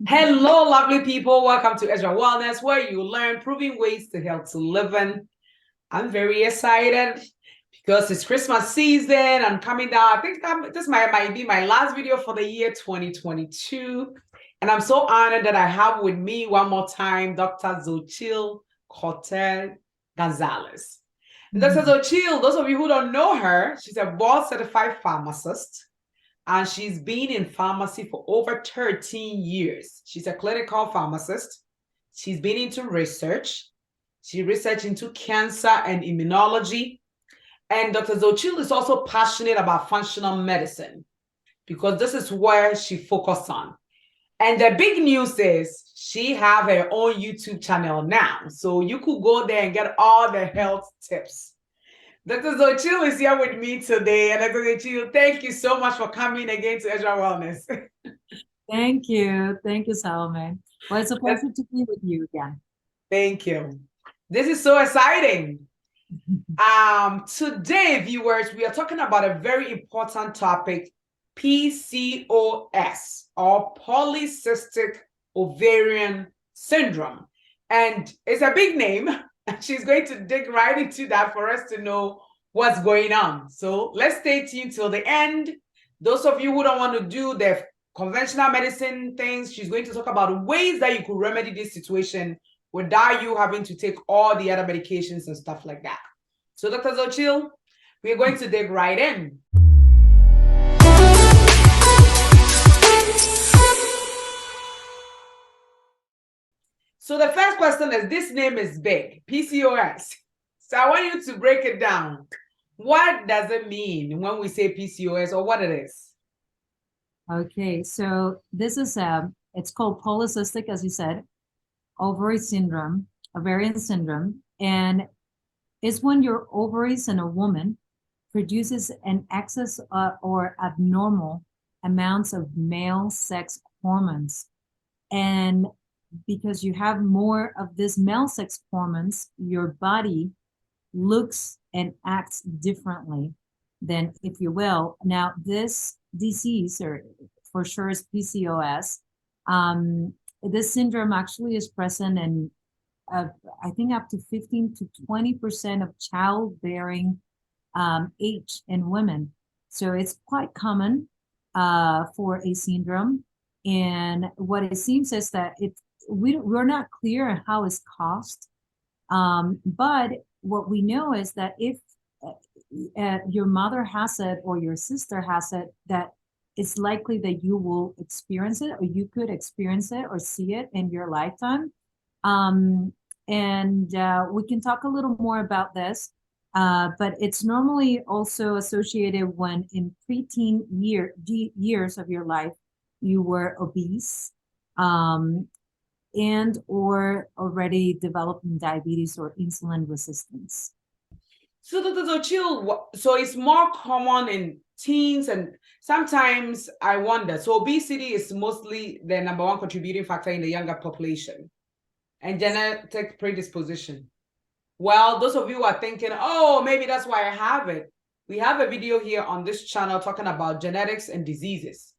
Hello, lovely people. Welcome to Ezra Wellness, where you learn proven ways to healthy living. I'm very excited because it's Christmas season. I'm coming down. I think this might be my last video for the year 2022. And I'm so honored that I have with me one more time Dr. Xochitl Cortez Gonzalez. Dr. Xochitl, those of you who don't know her, she's a board certified pharmacist and she's been in pharmacy for over 13 years. She's a clinical pharmacist. She's been into research. She researched into cancer and immunology. And Dr. Xochitl is also passionate about functional medicine because this is where she focused on. And the big news is she have her own YouTube channel now. So you could go there and get all the health tips. Dr. Xochitl is here with me today. And Dr. Xochitl, thank you so much for coming again to Ezra Wellness. Thank you. Thank you, Salome. Well, it's a pleasure to be with you again. Thank you. This is so exciting. Today, viewers, we are talking about a very important topic, PCOS, or polycystic ovarian syndrome. And it's a big name. She's going to dig right into that for us to know what's going on. So let's stay tuned till the end. Those of you who don't want to do the conventional medicine things, she's going to talk about ways that you could remedy this situation without you having to take all the other medications and stuff like that. So Dr. Xochitl, we're going to dig right in. So the first question is, this name is big, PCOS. So I want you to break it down. What does it mean when we say PCOS, or what it is? Okay, so this is it's called polycystic, as you said, ovarian syndrome, and it's when your ovaries in a woman produces an excess or abnormal amounts of male sex hormones, and because you have more of this male sex hormones, your body looks and acts differently than, if you will. Now, this disease, or for sure is PCOS, this syndrome actually is present in, I think, up to 15 to 20% of childbearing age in women. So it's quite common for a syndrome. And what it seems is that we're not clear on how it's caused. But what we know is that if your mother has it or your sister has it, that it's likely that you will experience it, or you could experience it or see it in your lifetime. And we can talk a little more about this, but it's normally also associated when in preteen years of your life, you were obese, and or already developing diabetes or insulin resistance. So Dr. Xochitl, so it's more common in teens, and sometimes I wonder, so obesity is mostly the number one contributing factor in the younger population, and genetic predisposition. Well, those of you who are thinking, oh, maybe that's why I have it. We have a video here on this channel talking about genetics and diseases.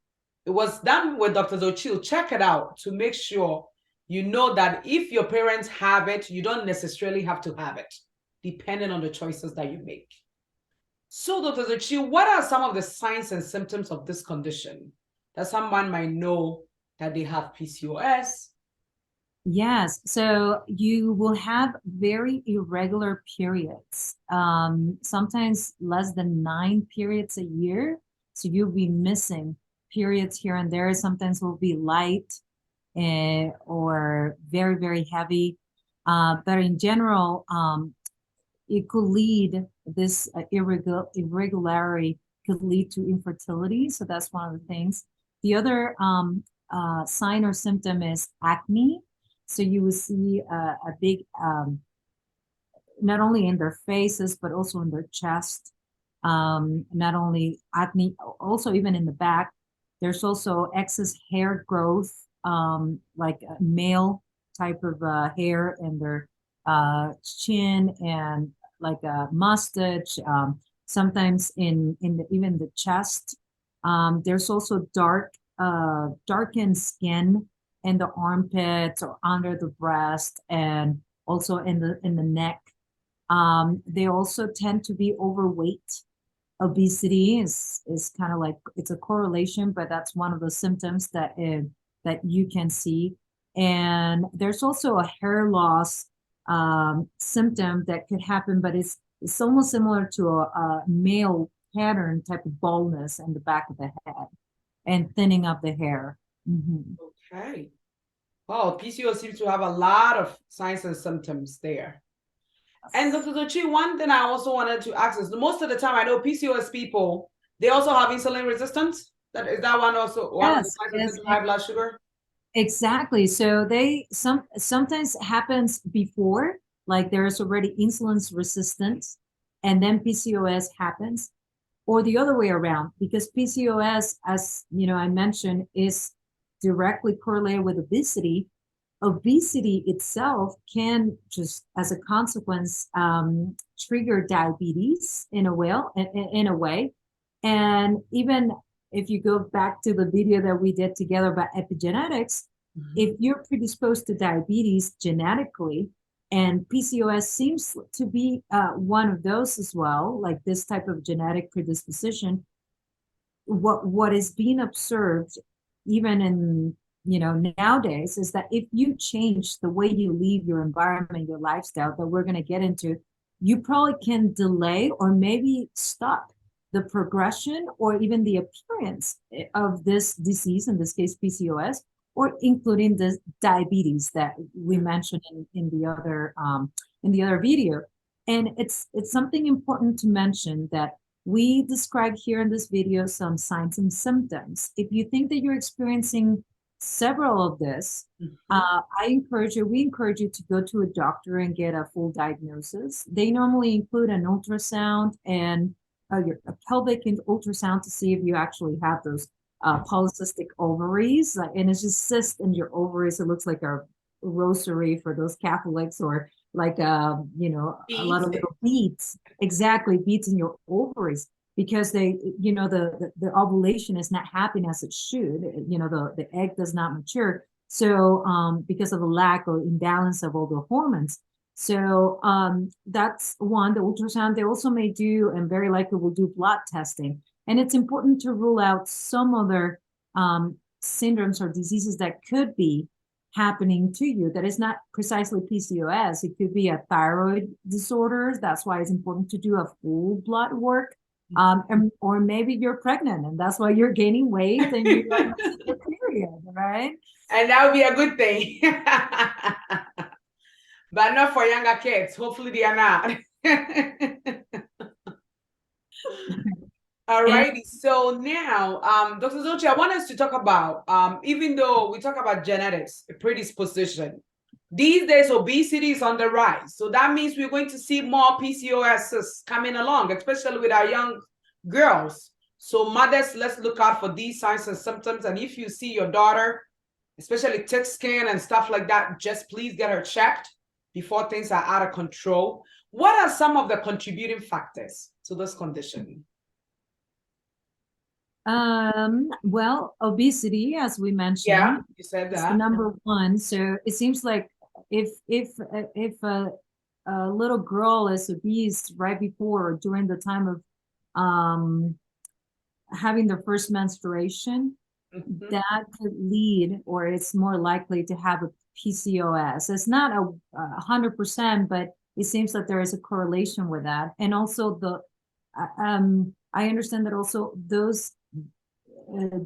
It was done with Dr. Xochitl. Check it out to make sure you know that if your parents have it, you don't necessarily have to have it, depending on the choices that you make. So, Dr. Xochitl, what are some of the signs and symptoms of this condition that someone might know that they have PCOS? Yes, so you will have very irregular periods, sometimes less than 9 periods a year. So you'll be missing periods here and there. Sometimes will be light or very, very heavy. But in general, it could lead, this irregularity could lead to infertility. So that's one of the things. The other sign or symptom is acne. So you will see a big, not only in their faces, but also in their chest. Not only acne, also even in the back. There's also excess hair growth, like a male type of hair in their chin, and like a mustache. Sometimes in even the chest. There's also darkened skin in the armpits or under the breast, and also in the neck. They also tend to be overweight. Obesity is kind of like, it's a correlation, but that's one of the symptoms that you can see. And there's also a hair loss symptom that could happen, but it's almost similar to a male pattern type of baldness in the back of the head and thinning of the hair. Okay. Oh, PCOS seems to have a lot of signs and symptoms there. And Dr. Dochi, one thing I also wanted to ask is, most of the time I know PCOS people, they also have insulin resistance. Is that one also one of the signs of high blood sugar? Exactly. So they sometimes happens before, like there's already insulin resistance, and then PCOS happens, or the other way around, because PCOS, as you know, I mentioned, is directly correlated with obesity. Obesity itself can just, as a consequence, trigger diabetes in a way. And even if you go back to the video that we did together about epigenetics, if you're predisposed to diabetes genetically, and PCOS seems to be one of those as well, like this type of genetic predisposition, what is being observed even in nowadays is that if you change the way you live, your environment, your lifestyle, that we're going to get into, you probably can delay or maybe stop the progression or even the appearance of this disease, in this case PCOS, or including the diabetes that we mentioned in the other video. And it's something important to mention that we describe here in this video some signs and symptoms. If you think that you're experiencing several of this, we encourage you to go to a doctor and get a full diagnosis. They normally include an ultrasound and a pelvic ultrasound to see if you actually have those polycystic ovaries, and it's just cyst in your ovaries. It looks like a rosary for those Catholics, or like a lot of little beads. Exactly, beads in your ovaries, because they, the ovulation is not happening as it should. The egg does not mature. So because of the lack or imbalance of all the hormones. So that's one, the ultrasound. They also may do, and very likely will do, blood testing. And it's important to rule out some other syndromes or diseases that could be happening to you that is not precisely PCOS. It could be a thyroid disorder. That's why it's important to do a full blood work. Or maybe you're pregnant and that's why you're gaining weight and you're on a period, right? And that would be a good thing. But not for younger kids. Hopefully they are not. All righty. So now, Dr. Zochi, I want us to talk about, even though we talk about genetics, predisposition, these days obesity is on the rise. So that means we're going to see more PCOS coming along, especially with our young girls. So mothers, let's look out for these signs and symptoms. And if you see your daughter, especially thick skin and stuff like that, just please get her checked before things are out of control. What are some of the contributing factors to this condition? Well, obesity, as we mentioned, yeah, you said that, is number one. So it seems like if a little girl is obese right before or during the time of having their first menstruation, that could lead, or it's more likely to have a PCOS. It's not 100%, but it seems that there is a correlation with that. And also I understand that also those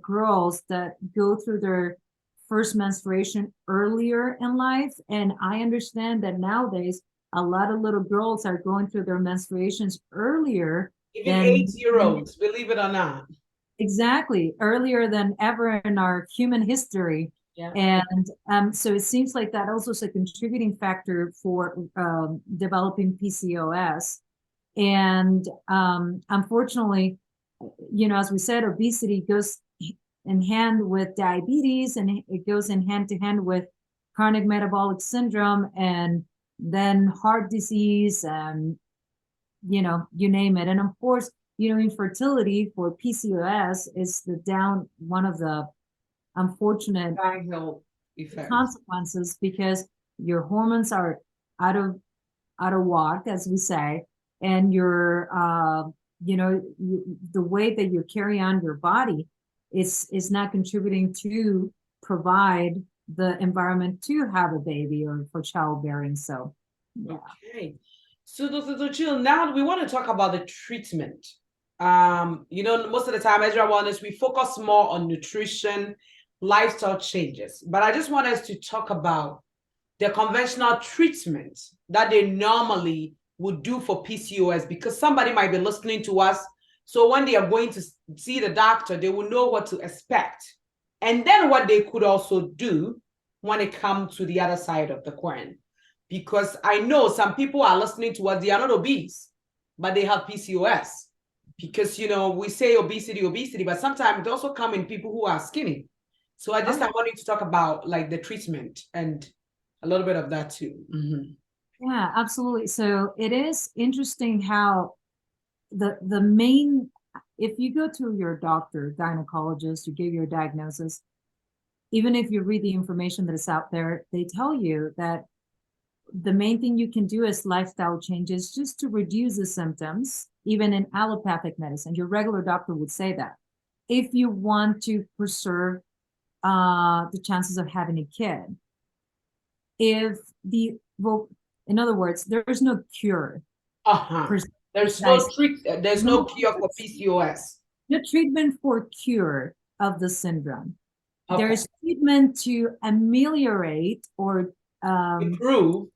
girls that go through their first menstruation earlier in life, and I understand that nowadays a lot of little girls are going through their menstruations earlier, even 8-year-olds, believe it or not. Exactly, earlier than ever in our human history. Yeah. And so it seems like that also is a contributing factor for developing PCOS. And unfortunately, as we said, obesity goes in hand with diabetes, and it goes in hand to hand with chronic metabolic syndrome, and then heart disease, and you name it. And of course, infertility for PCOS is one of the unfortunate Effect. consequences because your hormones are out of whack, as we say, and your the way that you carry on your body is not contributing to provide the environment to have a baby or for childbearing. So yeah. Okay. So Dr. Jill, now we want to talk about the treatment. Most of the time, Ezra Wellness, we focus more on nutrition, lifestyle changes. But I just want us to talk about the conventional treatment that they normally would do for PCOS, because somebody might be listening to us. So when they are going to see the doctor, they will know what to expect. And then what they could also do when it comes to the other side of the coin. Because I know some people are listening to us, they are not obese, but they have PCOS. Because, we say obesity, but sometimes it also comes in people who are skinny. So I wanted to talk about like the treatment and a little bit of that too. Mm-hmm. Yeah, absolutely. So it is interesting how the main, if you go to your doctor, gynecologist, you give your diagnosis, even if you read the information that is out there, they tell you that the main thing you can do is lifestyle changes just to reduce the symptoms, even in allopathic medicine. Your regular doctor would say that. If you want to preserve the chances of having a kid, in other words, there's no cure. There's no cure for PCOS. No treatment for cure of the syndrome. Okay. There's treatment to ameliorate or improve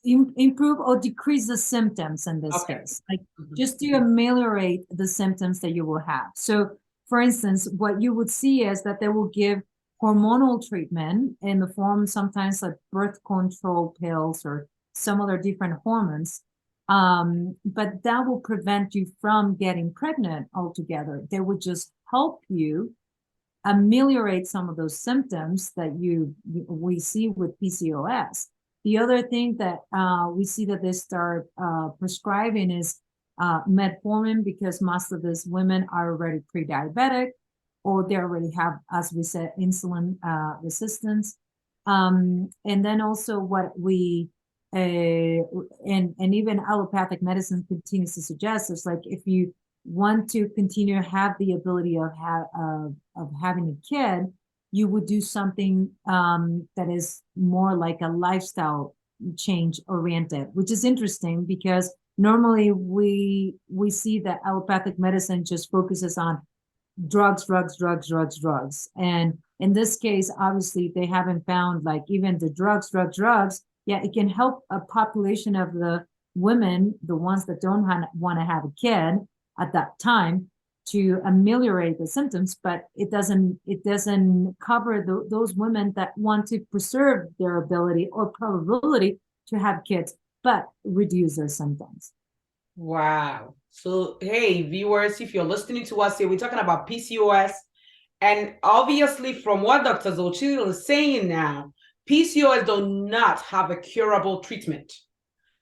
or decrease the symptoms in this case, like just to ameliorate the symptoms that you will have. So for instance, what you would see is that they will give hormonal treatment in the form sometimes like birth control pills or some other different hormones. But that will prevent you from getting pregnant altogether. They would just help you ameliorate some of those symptoms that we see with PCOS. The other thing that we see that they start prescribing is metformin, because most of these women are already pre-diabetic, or they already have, as we said, insulin resistance. And then also what we and even allopathic medicine continues to suggest is like if you want to continue to have the ability of having a kid, you would do something that is more like a lifestyle change oriented, which is interesting because normally we see that allopathic medicine just focuses on drugs. And in this case, obviously, they haven't found like even the drugs. Yeah, it can help a population of the women, the ones that don't want to have a kid at that time, to ameliorate the symptoms, but it doesn't cover those women that want to preserve their ability or probability to have kids, but reduce their symptoms. Wow. So, hey, viewers, if you're listening to us here, we're talking about PCOS. And obviously, from what Dr. Xochitl is saying now, PCOS do not have a curable treatment.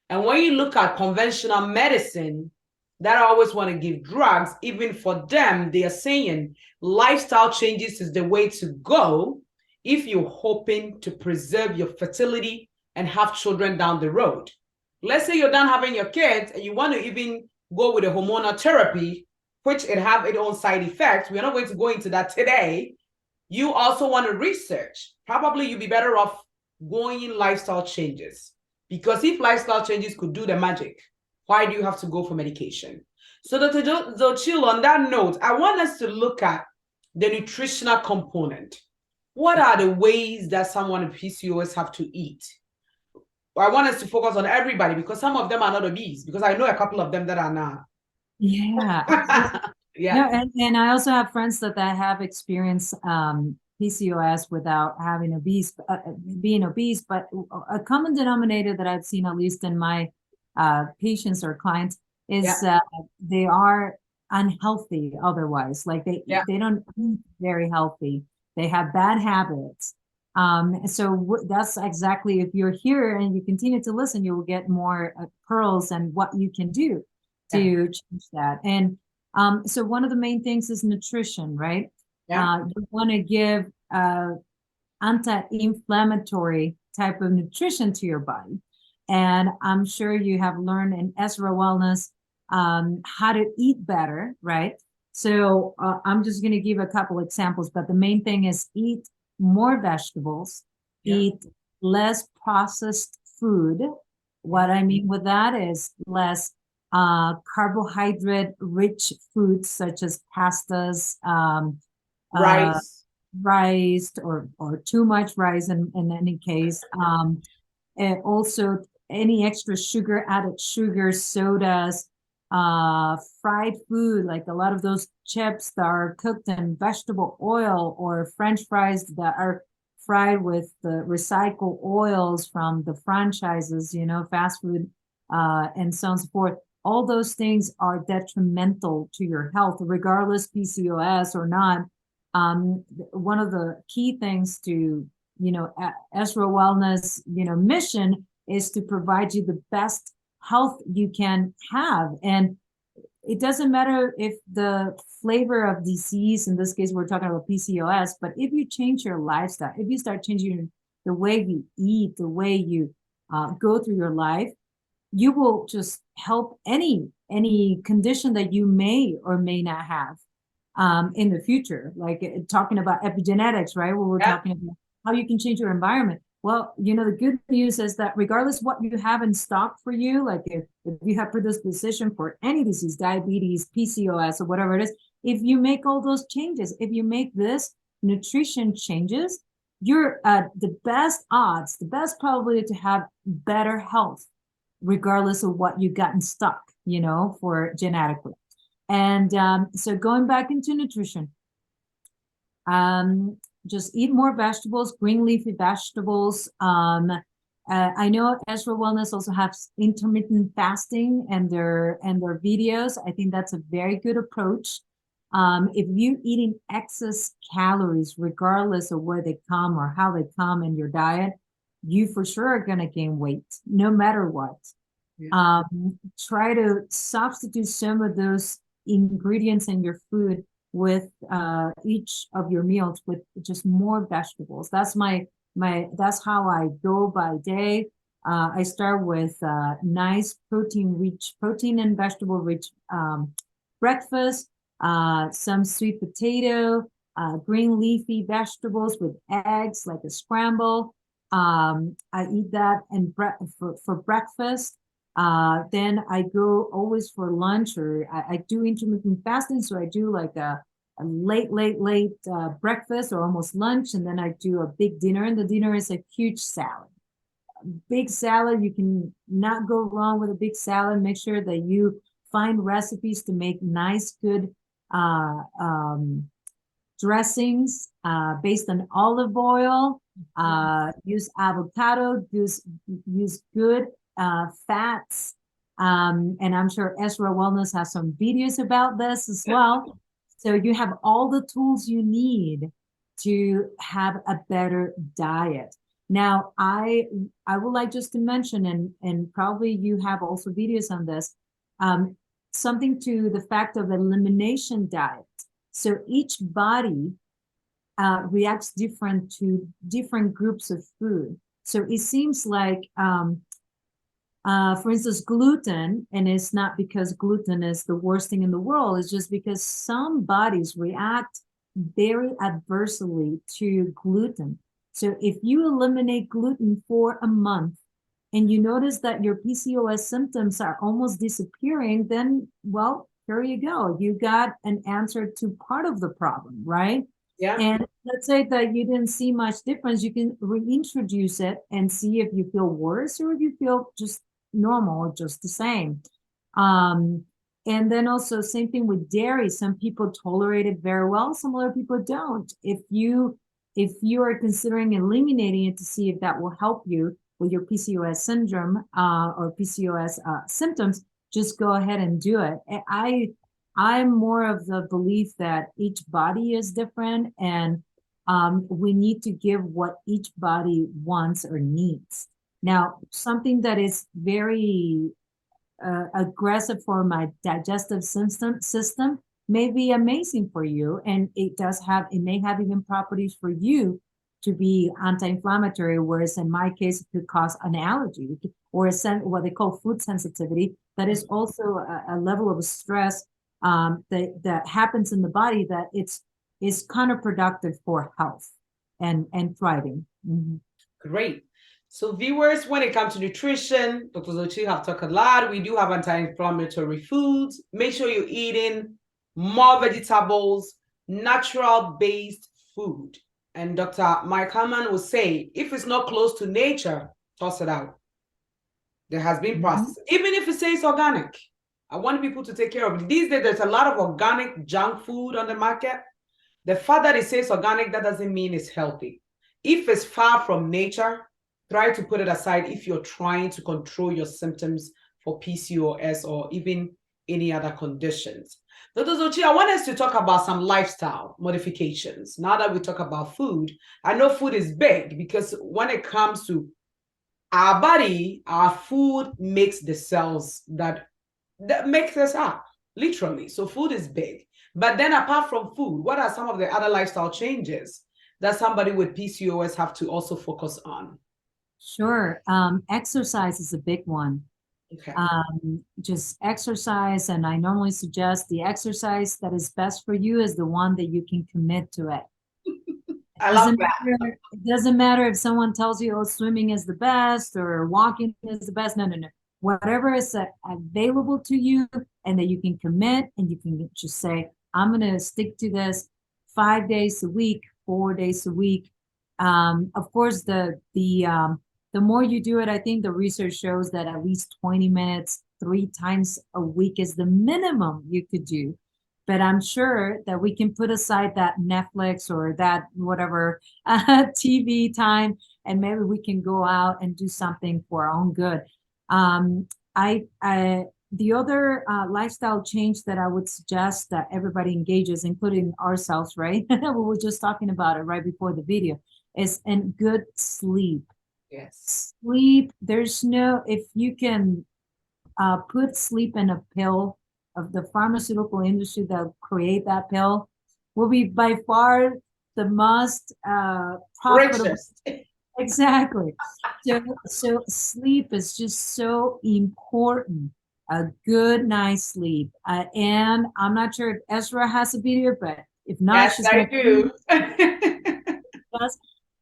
And when you look at conventional medicine, that always want to give drugs, even for them, they are saying lifestyle changes is the way to go if you're hoping to preserve your fertility and have children down the road. Let's say you're done having your kids and you want to even go with a hormonal therapy, which it have its own side effects. We're not going to go into that today. You also want to research. Probably you'd be better off going in lifestyle changes, because if lifestyle changes could do the magic, why do you have to go for medication? So Dr. Xochitl, on that note, I want us to look at the nutritional component. What are the ways that someone with PCOS have to eat? I want us to focus on everybody, because some of them are not obese, because I know a couple of them that are not. Yeah. Yeah. No, and I also have friends that have experienced PCOS without having being obese, but a common denominator that I've seen, at least in my patients or clients, is they are unhealthy otherwise. Like they don't eat very healthy. They have bad habits. So that's exactly, if you're here and you continue to listen, you will get more pearls and what you can do to change that. And so one of the main things is nutrition, right? You want to give anti-inflammatory type of nutrition to your body. And I'm sure you have learned in Ezra Wellness how to eat better, right? So I'm just going to give a couple examples, but the main thing is eat more vegetables, eat less processed food. What I mean with that is less carbohydrate rich foods such as pastas, uh, Rice. rice or too much rice in any case. And also any extra sugar, added sugar, sodas, fried food, like a lot of those chips that are cooked in vegetable oil or French fries that are fried with the recycled oils from the franchises, fast food, and so on and so forth. All those things are detrimental to your health, regardless PCOS or not. One of the key things to Ezra Wellness, mission is to provide you the best health you can have. And it doesn't matter if the flavor of disease, in this case, we're talking about PCOS, but if you change your lifestyle, if you start changing the way you eat, the way you go through your life, you will just help any condition that you may or may not have in the future. Like talking about epigenetics, right? Where we're talking about how you can change your environment. Well, the good news is that regardless what you have in stock for you, like if you have predisposition for any disease, diabetes, PCOS, or whatever it is, if you make all those changes, if you make this nutrition changes, you're at the best odds, the best probability to have better health, regardless of what you got in stock, for genetically. And so going back into nutrition, just eat more vegetables, green leafy vegetables. I know Ezra Wellness also has intermittent fasting and their videos. I think that's a very good approach. If you eating excess calories, regardless of where they come or how they come in your diet, you for sure are going to gain weight, no matter what. Try to substitute some of those ingredients in your food with each of your meals with just more vegetables. That's that's how I go by day. I start with nice protein and vegetable rich breakfast, some sweet potato, green leafy vegetables with eggs, like a scramble. I eat that for breakfast. Then I go always for lunch, or I do intermittent fasting. So I do like a late breakfast or almost lunch. And then I do a big dinner, and the dinner is a huge salad. Big salad, you can not go wrong with a big salad. Make sure that you find recipes to make nice, good dressings based on olive oil. Use avocado, use good fats. And I'm sure Ezra Wellness has some videos about this as well. So you have all the tools you need to have a better diet. Now, I would like just to mention, and probably you have also videos on this, something to the fact of elimination diet. So each body reacts different to different groups of food. So it seems like, for instance, gluten, and it's not because gluten is the worst thing in the world, it's just because some bodies react very adversely to gluten. So if you eliminate gluten for a month and you notice that your PCOS symptoms are almost disappearing, then, well, here you go. You got an answer to part of the problem, right? Yeah. And let's say that you didn't see much difference, you can reintroduce it and see if you feel worse or if you feel just normal, just the same. And then also same thing with dairy. Some people tolerate it very well, some other people don't. If you are considering eliminating it to see if that will help you with your PCOS syndrome or PCOS symptoms, just go ahead and do it. I'm more of the belief that each body is different, and we need to give what each body wants or needs. Now, something that is very aggressive for my digestive system may be amazing for you, and it may have even properties for you to be anti-inflammatory, whereas in my case, it could cause an allergy or what they call food sensitivity. That is also a level of stress that happens in the body that is counterproductive for health and thriving. Mm-hmm. Great. So viewers, when it comes to nutrition, Dr. Zochi have talked a lot. We do have anti-inflammatory foods. Make sure you're eating more vegetables, natural-based food. And Dr. Mike Hammond will say, if it's not close to nature, toss it out. There has been process. Even if it says organic, I want people to take care of it. These days, there's a lot of organic junk food on the market. The fact that it says organic, that doesn't mean it's healthy. If it's far from nature, try to put it aside if you're trying to control your symptoms for PCOS or even any other conditions. Dr. Zochi, I want us to talk about some lifestyle modifications. Now that we talk about food, I know food is big because when it comes to our body, our food makes the cells that makes us up, literally. So food is big. But then apart from food, what are some of the other lifestyle changes that somebody with PCOS have to also focus on? Sure. Exercise is a big one. Okay. Just exercise. And I normally suggest the exercise that is best for you is the one that you can commit to it. I love that. It doesn't matter if someone tells you, oh, swimming is the best or walking is the best. No. Whatever is available to you and that you can commit and you can just say, I'm going to stick to this 5 days a week, 4 days a week. Of course, the more you do it, I think the research shows that at least 20 minutes, 3 times a week is the minimum you could do. But I'm sure that we can put aside that Netflix or that whatever TV time, and maybe we can go out and do something for our own good. The other lifestyle change that I would suggest that everybody engages, including ourselves, right? We were just talking about it right before the video, is in good sleep. Yes. Sleep, if you can put sleep in a pill, of the pharmaceutical industry that create that pill will be by far the most profitable. Richest. Exactly. So sleep is just so important. A good night's sleep. And I'm not sure if Ezra has a video, but if not, yes, she's I do.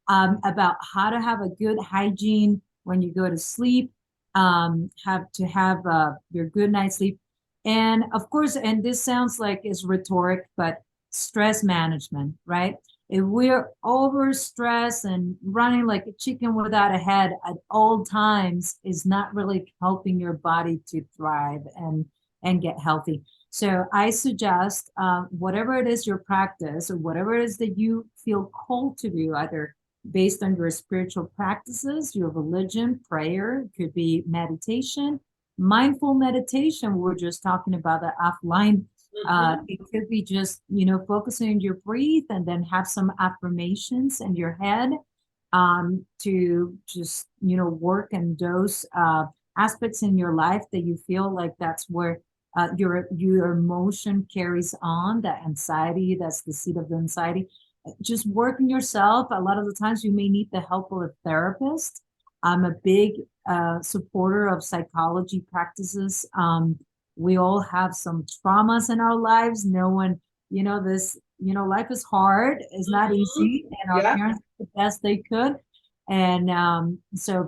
About how to have a good hygiene when you go to sleep. Have to have your good night's sleep. And of course, and this sounds like it's rhetoric, but stress management, right? If we're overstressed and running like a chicken without a head at all times is not really helping your body to thrive and get healthy. So I suggest whatever it is your practice or whatever it is that you feel called to do, either based on your spiritual practices, your religion, prayer, it could be meditation, mindful meditation. We're just talking about that offline. It could be just, focusing on your breath and then have some affirmations in your head to just, work in those aspects in your life that you feel like that's where your emotion carries on, that anxiety, that's the seat of the anxiety. Just working yourself. A lot of the times you may need the help of a therapist. I'm a big supporter of psychology practices. We all have some traumas in our lives. No one, life is hard. It's not easy. And our parents did the best they could. And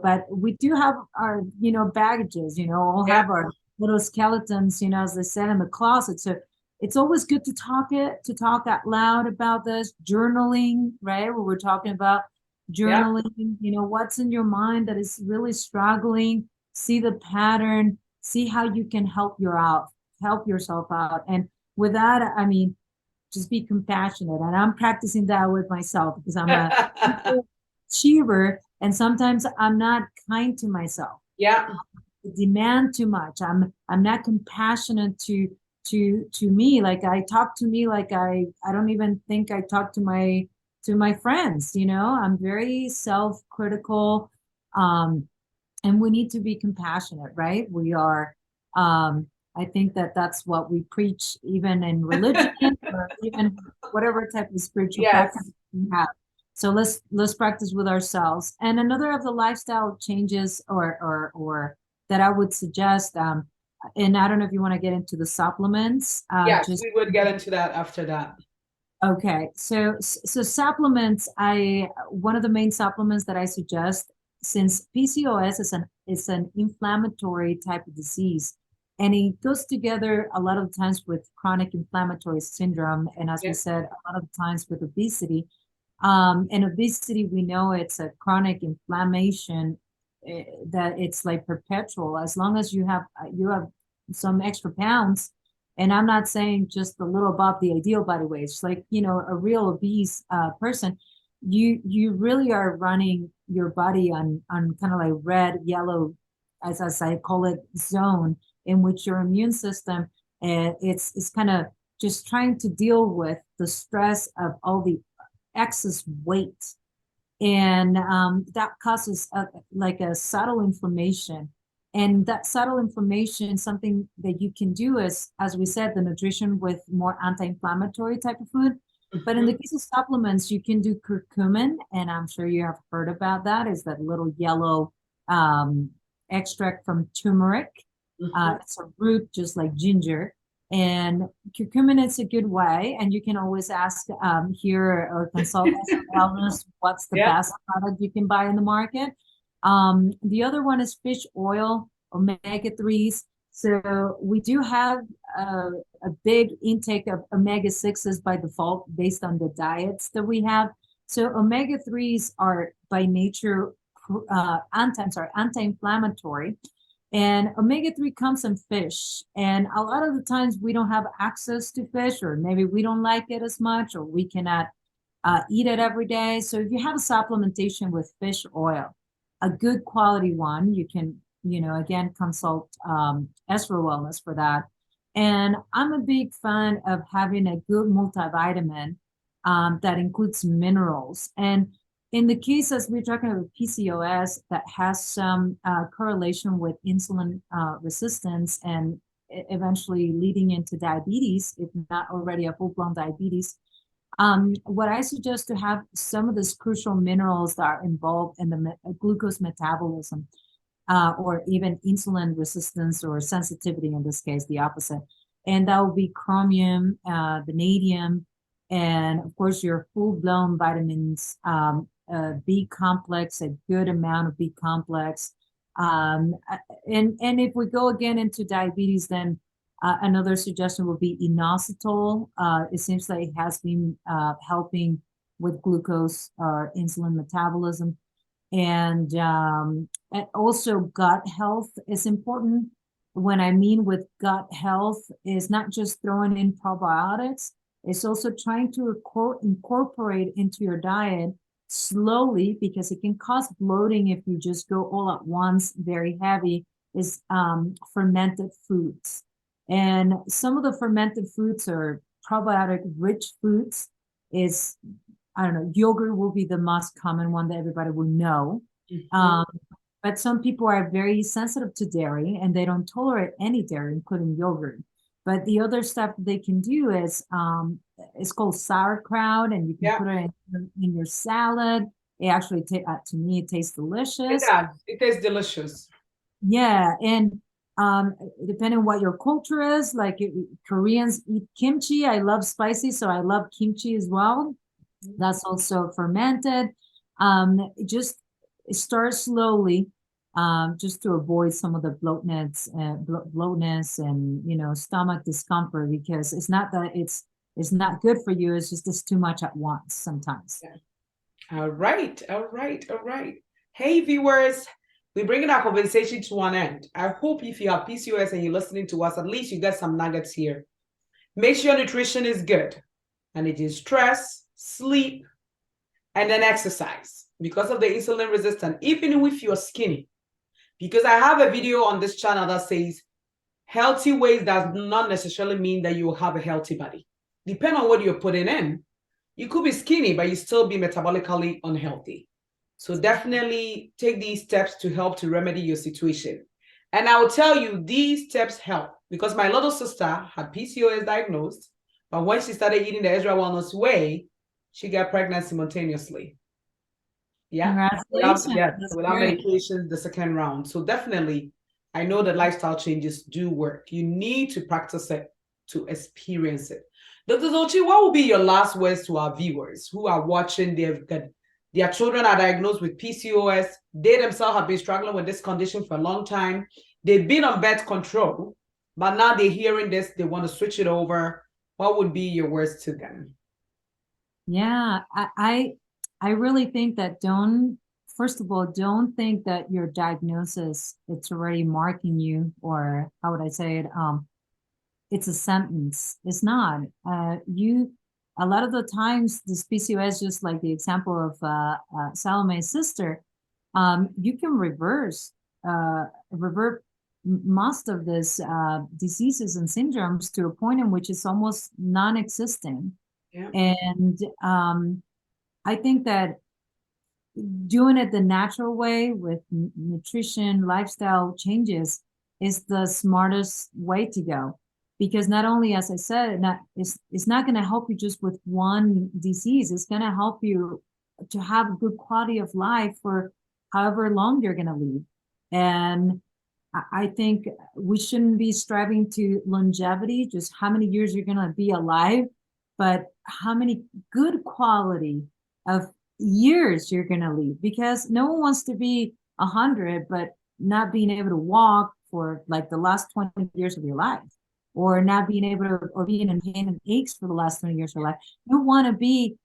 but we do have our, baggages, all have our little skeletons, as they said, in the closet. So it's always good to talk out loud about this. Journaling, right? Where we're talking about journaling, what's in your mind that is really struggling, see the pattern, see how you can help yourself out. And with that, I mean, just be compassionate. And I'm practicing that with myself because I'm a achiever and sometimes I'm not kind to myself. Yeah. I demand too much. I'm not compassionate to me. Like I talk to me like I don't even think I talk to my friends. I'm very self-critical, and we need to be compassionate, right? We are. I think that's what we preach, even in religion or even whatever type of spiritual practice we have. So let's practice with ourselves. And another of the lifestyle changes or that I would suggest, and I don't know if you want to get into the supplements, Yes, just we would get into that after that. okay. So supplements, I one of the main supplements that I suggest, since PCOS is an inflammatory type of disease, and it goes together a lot of times with chronic inflammatory syndrome, and as we Yeah. said, a lot of times with obesity. And obesity, we know it's a chronic inflammation that it's like perpetual. As long as you have some extra pounds, and I'm not saying just a little above the ideal body weight. It's like, you know, a real obese person, you really are running your body on kind of like red, yellow, as I call it, zone in which your immune system it's kind of just trying to deal with the stress of all the excess weight, and that causes like a subtle inflammation. And that subtle inflammation, something that you can do is, as we said, the nutrition with more anti-inflammatory type of food. But in Mhm. the case of supplements, you can do curcumin, and I'm sure you have heard about that. Is that little yellow um, extract from turmeric? Mhm. It's a root, just like ginger. And curcumin is a good way, and you can always ask here or consult Ezra Wellness what's the Yeah. best product you can buy in the market. The other one is fish oil, omega-3s. So we do have a big intake of omega-6s by default based on the diets that we have. So omega-3s are by nature anti-inflammatory. And omega-3 comes in fish. And a lot of the times we don't have access to fish, or maybe we don't like it as much, or we cannot eat it every day. So if you have a supplementation with fish oil, a good quality one, you can, you know, again, consult Ezra Wellness for that. And I'm a big fan of having a good multivitamin that includes minerals. And in the case, as we're talking about PCOS, that has some correlation with insulin resistance and eventually leading into diabetes, if not already a full-blown diabetes. What I suggest to have some of these crucial minerals that are involved in the glucose metabolism, or even insulin resistance or sensitivity, in this case, the opposite. And that would be chromium, vanadium, and of course your full-blown vitamins, B complex, a good amount of B complex. And if we go again into diabetes, then another suggestion would be inositol. It seems like it has been helping with glucose or insulin metabolism. And also gut health is important. When I mean with gut health is not just throwing in probiotics, it's also trying to incorporate into your diet slowly, because it can cause bloating if you just go all at once, very heavy, is fermented foods. And some of the fermented foods or probiotic rich foods is, I don't know, yogurt will be the most common one that everybody will know. Mhm. Um, but some people are very sensitive to dairy and they don't tolerate any dairy, including yogurt. But the other stuff they can do is it's called sauerkraut, and you can Yeah, put it in your salad. It actually, to me, it tastes it delicious. does. It tastes delicious. Yeah, and um, depending on what your culture is, like Koreans eat kimchi. I love spicy, so I love kimchi as well. That's also fermented. Just start slowly, just to avoid some of the bloatness and, you know, stomach discomfort, because it's not that it's not good for you. It's just too much at once sometimes. Yeah. All right, all right, all right. Hey, viewers, we're bringing our conversation to an end. I hope if you have PCOS and you're listening to us, at least you get some nuggets here. Make sure nutrition is good, and it is stress, sleep, and then exercise because of the insulin resistance, even if you're skinny. Because I have a video on this channel that says healthy weight does not necessarily mean that you will have a healthy body. Depending on what you're putting in, you could be skinny, but you still be metabolically unhealthy. So definitely take these steps to help to remedy your situation. And I will tell you, these steps help because my little sister had PCOS diagnosed, but when she started eating the Ezra Wellness way, she got pregnant simultaneously. Yeah. Congratulations. That's Without great. medications, the second round. So definitely, I know that lifestyle changes do work. You need to practice it to experience it. Dr. Zochi, what will be your last words to our viewers who are watching? They've got their children are diagnosed with PCOS. They themselves have been struggling with this condition for a long time. They've been on birth control, but now they're hearing this, they want to switch it over. What would be your words to them? Yeah, I really think that first of all, don't think that your diagnosis, it's already marking you, or how would I say it? It's a sentence. It's not. A lot of the times, this PCOS, just like the example of Salome's sister, you can revert most of this diseases and syndromes to a point in which it's almost non-existent. Yeah. And I think that doing it the natural way with nutrition, lifestyle changes is the smartest way to go. Because not only, as I said, it's not going to help you just with one disease. It's going to help you to have a good quality of life for however long you're going to live. And I think we shouldn't be striving to longevity, just how many years you're going to be alive, but how many good quality of years you're going to live, because no one wants to be 100 but not being able to walk for like the last 20 years of your life, or not being able to, or being in pain and aches for the last 20 years of your life. You want to be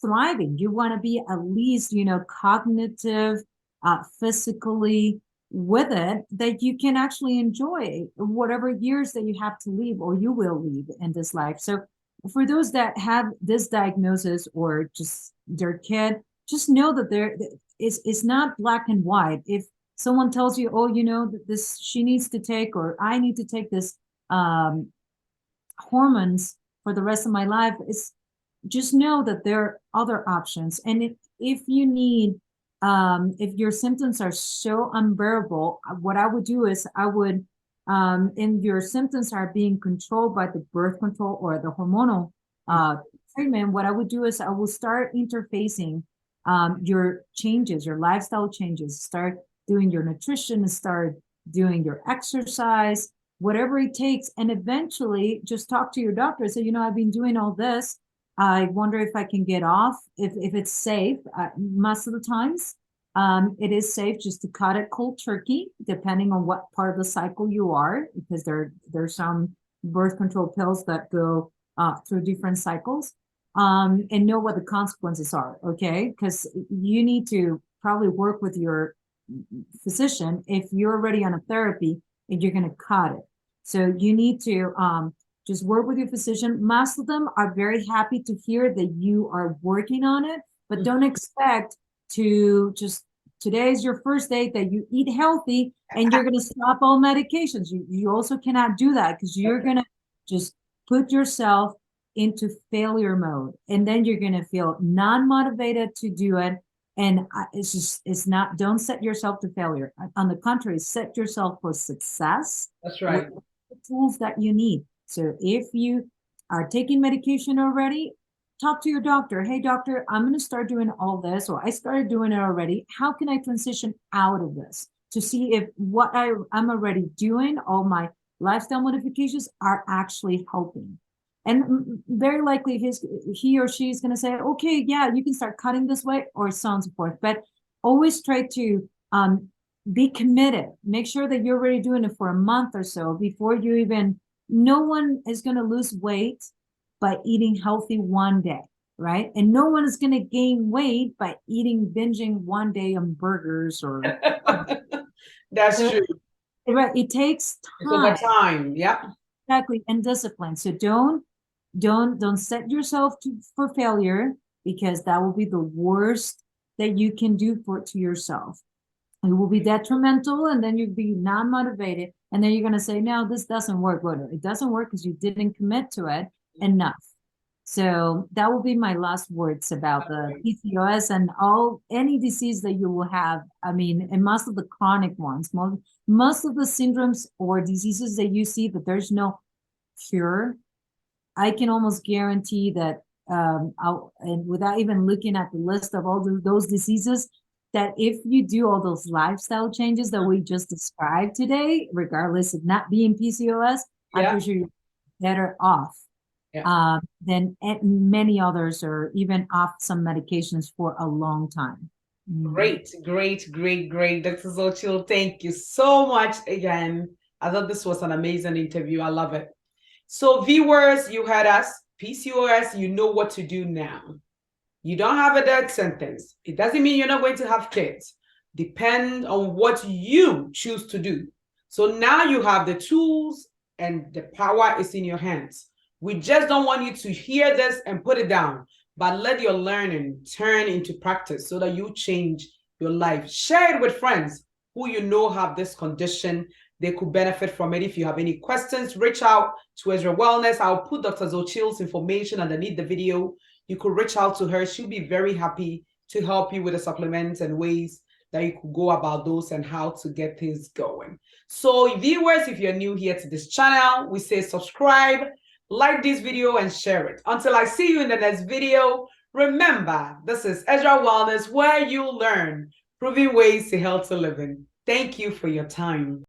thriving. You want to be at least, cognitive, physically with it, that you can actually enjoy whatever years that you have to live or you will live in this life. So for those that have this diagnosis or just their kid, just know that it's not black and white. If someone tells you, oh, this she needs to take, or I need to take this hormones for the rest of my life, it's just know that there are other options. And if you need, if your symptoms are so unbearable, what I would do is I would, and your symptoms are being controlled by the birth control or the hormonal treatment, what I would do is I will start interfacing your changes, your lifestyle changes, start doing your nutrition, start doing your exercise, whatever it takes. And eventually just talk to your doctor and say, I've been doing all this. I wonder if I can get off, if it's safe. Most of the times, it is safe just to cut it cold turkey, depending on what part of the cycle you are, because there's some birth control pills that go through different cycles, and know what the consequences are, okay? Because you need to probably work with your physician if you're already on a therapy and you're going to cut it. So you need to just work with your physician. Most of them are very happy to hear that you are working on it, but don't expect to just, today is your first day that you eat healthy and you're going to stop all medications. You also cannot do that, because you're going to just put yourself into failure mode, and then you're going to feel non-motivated to do it. And it's not, don't set yourself to failure. On the contrary, set yourself for success. That's right. With the tools that you need. So if you are taking medication already, talk to your doctor. Hey, doctor, I'm going to start doing all this, or I started doing it already. How can I transition out of this to see if what I'm already doing, all my lifestyle modifications are actually helping? And very likely he or she is going to say, okay, yeah, you can start cutting this way, or so on and so forth. But always try to be committed. Make sure that you're already doing it for a month or so before you even, no one is going to lose weight by eating healthy one day, right? And no one is going to gain weight by binging one day on burgers or. That's true. Right. It takes time. It's over time. Yeah. Exactly. And discipline. So don't set yourself for failure, because that will be the worst that you can do to yourself. It will be detrimental, and then you'll be non-motivated, and then you're going to say, no, this doesn't work. Well, it doesn't work because you didn't commit to it enough. So that will be my last words about the PCOS and any disease that you will have. I mean, and most of the chronic ones, most of the syndromes or diseases that you see that there's no cure, I can almost guarantee that and without even looking at the list of all those diseases, that if you do all those lifestyle changes that we just described today, regardless of not being PCOS, I'm Yeah. pretty sure you're better off than many others, or even off some medications for a long time. Great, great, great, great. Dr. Xochitl, thank you so much again. I thought this was an amazing interview. I love it. So viewers, you heard us. PCOS, you know what to do now. You don't have a death sentence. It doesn't mean you're not going to have kids. Depend on what you choose to do. So now you have the tools and the power is in your hands. We just don't want you to hear this and put it down, but let your learning turn into practice so that you change your life. Share it with friends who you know have this condition. They could benefit from it. If you have any questions, reach out to Ezra Wellness. I'll put Dr. Xochitl's information underneath the video. You could reach out to her. She'll be very happy to help you with the supplements and ways that you could go about those and how to get things going. So viewers, if you're new here to this channel, we say subscribe, like this video, and share it. Until I see you in the next video, remember, this is Ezra Wellness, where you learn proven ways to healthy living. Thank you for your time.